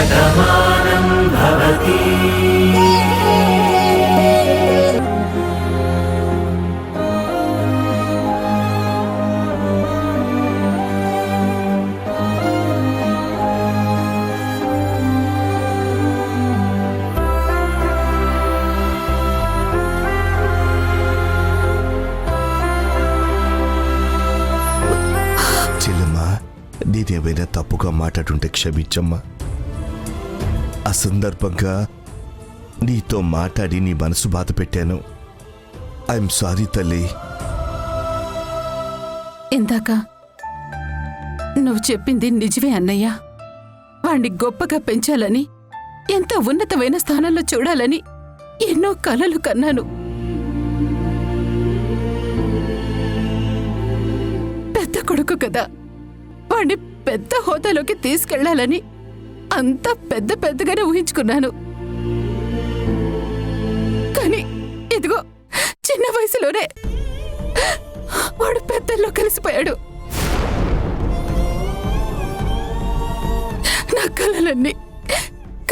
శతమానం భవతి. నేనేమైనా తప్పుగా మాట్లాడుంటే క్షమించమ్మా. అసందర్భంగా నీతో మాట్లాడి నీ మనసు బాధ పెట్టాను. ఐఎమ్ సారీ తల్లి. ఇందాక నువ్వు చెప్పింది నిజమే అన్నయ్య. వాణ్ణి గొప్పగా పెంచాలని, ఎంతో ఉన్నతమైన స్థానంలో చూడాలని ఎన్నో కలలు కన్నాను. పెద్ద కొడుకు కదా, వాణ్ణి పెద్ద హోదాలోకి తీసుకెళ్లాలని అంత పెద్దగానే ఊహించుకున్నాను. కానీ ఇదిగో చిన్న వయసులోనే వాడు పెద్దల్లో కలిసిపోయాడు. నా కలలన్నీ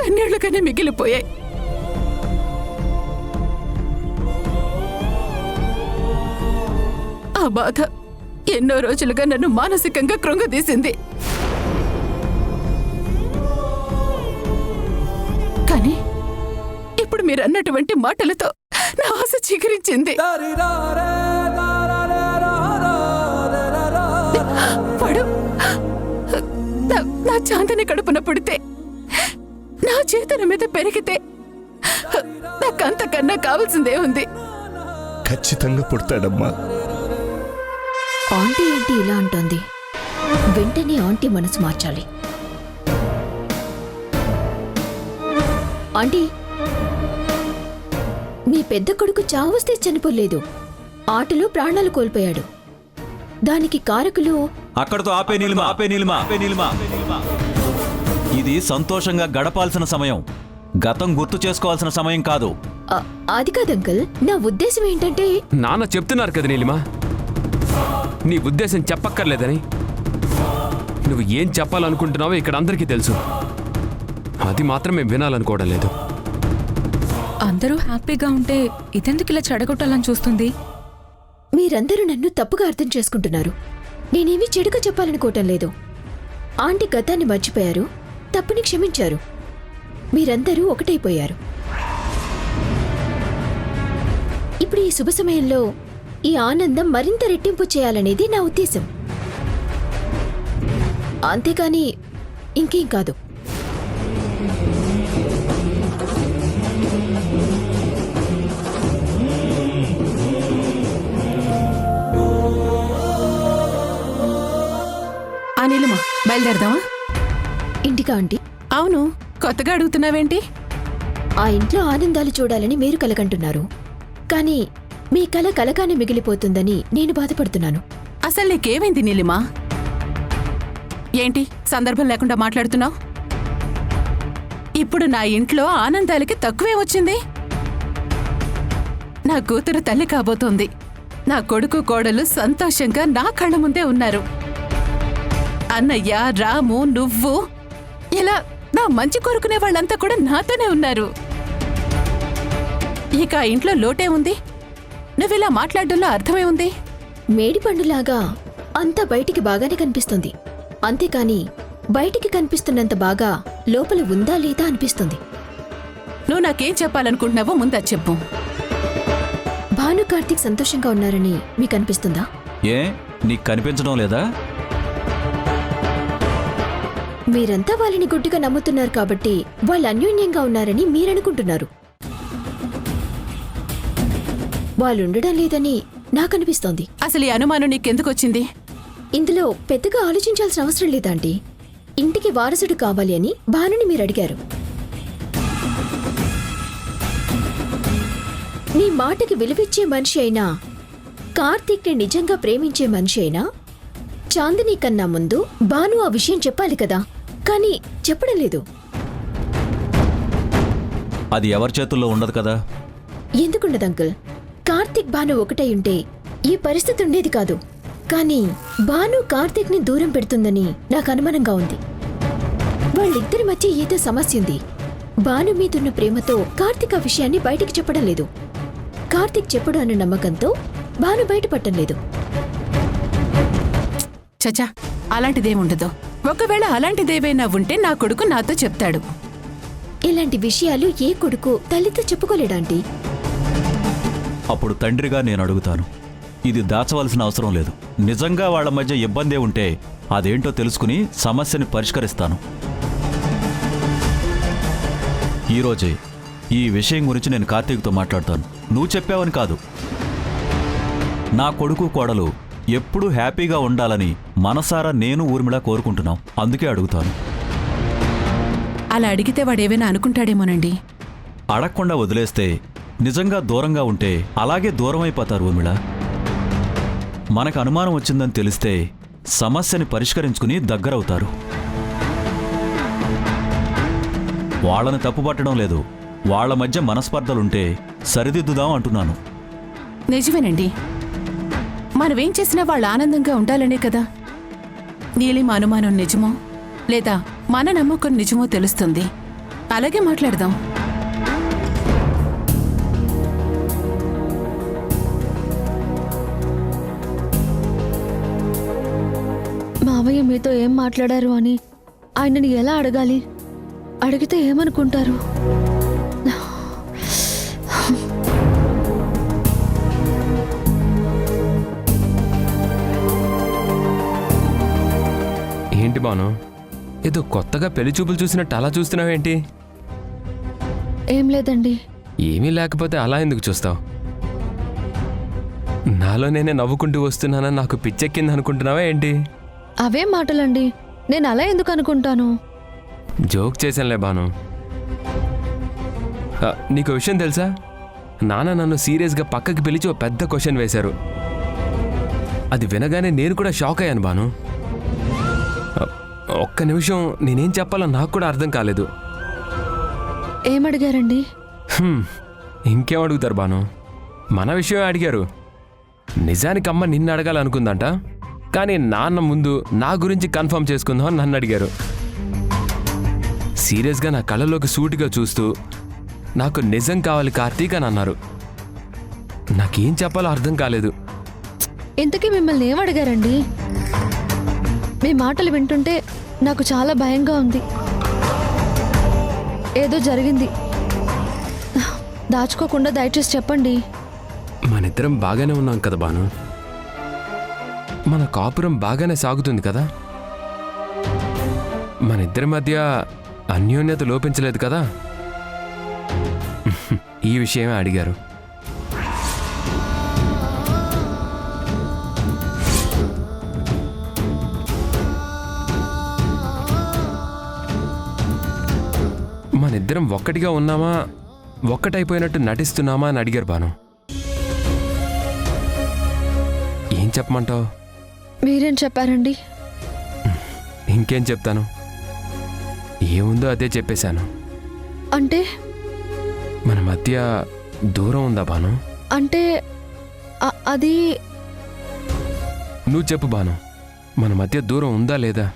కన్నీళ్లుగానే మిగిలిపోయాయి. ఆ బాధ ఎన్నో రోజులుగా నన్ను మానసికంగా కృంగదీసింది. కానీ ఇప్పుడు మీరన్నటువంటి మాటలతో నా ఆశ చిగురించింది. వాడు నా చాందని కడుపున పుడితే, నా చేతుల మీద పెరిగితే నాకంతకన్నా కావాల్సిందే ఉంది. ఖచ్చితంగా పుడతాడమ్మా. ఆంటీ ఏంటి ఇలా అంటోంది? వెంటనే ఆంటీ మనసు మార్చాలి. ఆంటీ, మీ పెద్ద కొడుకు చావస్తే చనిపోలేదు, ఆటలో ప్రాణాలు కోల్పోయాడు. దానికి కారకులు అక్కడతో ఆపే నిలిమా. ఇది సంతోషంగా గడపాల్సిన సమయం, గతం గుర్తు చేసుకోవాల్సిన సమయం కాదు. అది కాదు అంకుల్, నా ఉద్దేశం ఏంటంటే... నాన్న చెప్తున్నారు కదా నీలిమా, నీ ఉద్దేశం చెప్పక్కర్లేదని. నువ్వు ఏం చెప్పాలనుకుంటున్నావో ఇక్కడ అందరికీ తెలుసు. అది మాత్రం మేము వినాలనుకోవడం లేదు. అందరూ హ్యాపీగా ఉంటే ఇదెందుకు ఇలా చెడగొట్టాలని చూస్తుంది? మీరందరూ నన్ను తప్పుగా అర్థం చేసుకుంటున్నారు. నేనేమీ చెడుగా చెప్పాలనుకోవటం లేదు. ఆంటీ గతాన్ని మర్చిపోయారు, తప్పుని క్షమించారు. మీరందరూ ఒకటైపోయారు. ఇప్పుడు ఈ శుభ సమయంలో ఈ ఆనందం మరింత రెట్టింపు చేయాలనేది నా ఉద్దేశం. అంతేకాని ఇంకేం కాదు. అనిలమా, బయలుదేరదామా? ఇంటికా ఆంటీ? అవును, కొత్తగా అడుగుతున్నావేంటి? ఆ ఇంట్లో ఆనందాలు చూడాలని మీరు కలకంటున్నారు, కానీ మీ కల కలగానే మిగిలిపోతుందని నేను బాధపడుతున్నాను. అసలు నీకేమైంది నీలిమా? ఏంటి సందర్భం లేకుండా మాట్లాడుతున్నావు? ఇప్పుడు నా ఇంట్లో ఆనందాలకి తక్కువే వచ్చింది. నా కూతురు తల్లి కాబోతోంది. నా కొడుకు కోడలు సంతోషంగా నా కళ్ళ ముందే ఉన్నారు. అన్నయ్య, రాము, నువ్వు, ఇలా నా మంచి కోరుకునే వాళ్ళంతా కూడా నాతోనే ఉన్నారు. ఇక ఆ ఇంట్లో లోటే ఉంది. నువ్విలా మాట్లాడడంలో అర్థమే ఉంది. మేడిపండులాగా అంతా బయటికి బాగానే కనిపిస్తుంది, అంతేకాని బయటికి కనిపిస్తున్నంత బాగా లోపల ఉందా లేదా అనిపిస్తుంది. నువ్వు నాకేం చెప్పాలనుకుంటున్నావో ముందా చెప్పు. భాను, కార్తీక్ సంతోషంగా ఉన్నారని మీకు అనిపిస్తుందా? ఏ, నీకు కనిపించడం లేదా? మీరంతా వాళ్ళని గుడ్డిగా నమ్ముతున్నారు కాబట్టి వాళ్ళు అన్యోన్యంగా ఉన్నారని మీరనుకుంటున్నారు. వాళ్ళుండడం లేదని నాకనిపిస్తోంది. అసలు ఈ అనుమానం నీకెందుకొచ్చింది? ఇందులో పెద్దగా ఆలోచించాల్సిన అవసరం లేదాంటీ. ఇంటికి వారసుడు కావాలి అని భానుని మీరు అడిగారు. మీ మాటకి విలువిచ్చే మనిషి అయినా, కార్తీక్ని నిజంగా ప్రేమించే మనిషి అయినా, చాందిని కన్నా ముందు భాను ఆ విషయం చెప్పాలి కదా, కానీ చెప్పడం లేదు. అది ఎవరి చేతుల్లో ఉండదు కదా. ఎందుకుండదు అంకుల్? కార్తీక్ భాను ఒకటై ఉంటే ఈ పరిస్థితి ఉండేది కాదు. కానీ భాను కార్తీక్ని దూరం పెడుతుందని నాకు అనుమానంగా ఉంది. వాళ్ళిద్దరి మధ్య ఏదో సమస్య ఉంది. భాను మీదున్న ప్రేమతో కార్తీక్ ఆ విషయాన్ని బయటికి చెప్పడం లేదు. కార్తీక్ చెప్పడు అన్న నమ్మకంతో భాను బయటపడటం లేదు. చచా, అలాంటిదేముండదు. ఒకవేళ అలాంటిదేవైనా ఉంటే నా కొడుకు నాతో చెప్తాడు. ఇలాంటి విషయాలు ఏ కొడుకు తల్లితో చెప్పుకోలేడాంటీ. అప్పుడు తండ్రిగా నేను అడుగుతాను, ఇది దాచవలసిన అవసరం లేదు. నిజంగా వాళ్ళ మధ్య ఇబ్బందే ఉంటే అదేంటో తెలుసుకుని సమస్యని పరిష్కరిస్తాను. ఈరోజే ఈ విషయం గురించి నేను కార్తీక్తో మాట్లాడతాను. నువ్వు చెప్పావని కాదు, నా కొడుకు కోడలు ఎప్పుడూ హ్యాపీగా ఉండాలని మనసారా నేను ఊర్మిళ కోరుకుంటున్నాం. అందుకే అడుగుతాను. అలా అడిగితే వాడేమైనా అనుకుంటాడేమోనండి. అడగకుండా వదిలేస్తే నిజంగా దూరంగా ఉంటే అలాగే దూరం అయిపోతారు ఊర్మిళ. మనకు అనుమానం వచ్చిందని తెలిస్తే సమస్యని పరిష్కరించుకుని దగ్గరవుతారు. వాళ్ళని తప్పుపట్టడం లేదు, వాళ్ళ మధ్య మనస్పర్ధలుంటే సరిదిద్దుదాం అంటున్నాను. నిజమేనండి. మనమేం చేసినా వాళ్ళు ఆనందంగా ఉండాలనే కదా. నీలిమ అనుమానం నిజమో లేదా మన నమ్మకం నిజమో తెలుస్తుంది. అలాగే మాట్లాడదాం. మావయ్య మీతో ఏం మాట్లాడారు అని ఆయనని ఎలా అడగాలి? అడిగితే ఏమనుకుంటారు? ఏంటి బాను, ఏదో కొత్తగా పెళ్లి చూపులు చూసినట్టు అలా చూస్తున్నావేంటి? ఏం లేదండి. ఏమీ లేకపోతే అలా ఎందుకు చూస్తావు? నాలో నేనే నవ్వుకుంటూ వస్తున్నానని నాకు పిచ్చెక్కింది అనుకుంటున్నావా ఏంటి? అవే మాటలండి. నేను అలా ఎందుకు అనుకుంటాను? జోక్ చేశానులే బాను. నీకు విషయం తెలుసా? నాన్న నన్ను సీరియస్గా పక్కకి పిలిచి ఓ పెద్ద క్వశ్చన్ వేశారు. అది వినగానే నేను కూడా షాక్ అయ్యాను బాను. ఒక్క నిమిషం నేనేం చెప్పాలో నాకు కూడా అర్థం కాలేదు. ఏమడిగారండి? ఇంకేం అడుగుతారు బాను, మన విషయం అడిగారు. నిజానికి అమ్మ నిన్ను అడగాలనుకుందంట, కానీ నాన్న ముందు నా గురించి కన్ఫర్మ్ చేసుకుందామని నన్ను అడిగారు. సీరియస్గా నా కళ్ళలోకి సూటిగా చూస్తూ నాకు నిజం కావాలి కార్తీక్ అని అన్నారు. నాకేం చెప్పాలో అర్థం కాలేదు. ఇంతకీ మిమ్మల్ని ఏమడిగారండి? మీ మాటలు వింటుంటే నాకు చాలా భయంగా ఉంది. ఏదో జరిగింది. దాచుకోకుండా దయచేసి చెప్పండి. మనిద్దరం బాగానే ఉన్నాం కదా బాను, మన కాపురం బాగానే సాగుతుంది కదా, మనిద్దరి మధ్య అన్యోన్యత లోపించలేదు కదా. ఈ విషయమే అడిగారు. మనిద్దరం ఒక్కటిగా ఉన్నామా, ఒక్కటైపోయినట్టు నటిస్తున్నామా అని అడిగారు బాను. ఏం చెప్పమంటావు? మీరేం చెప్పారండి? ఇంకేం చెప్తాను, ఏముందో అదే చెప్పేశాను. అంటే మన మధ్య దూరం ఉందా బాను? అంటే అది నువ్వు చెప్పు బాను, మన మధ్య దూరం ఉందా లేదా?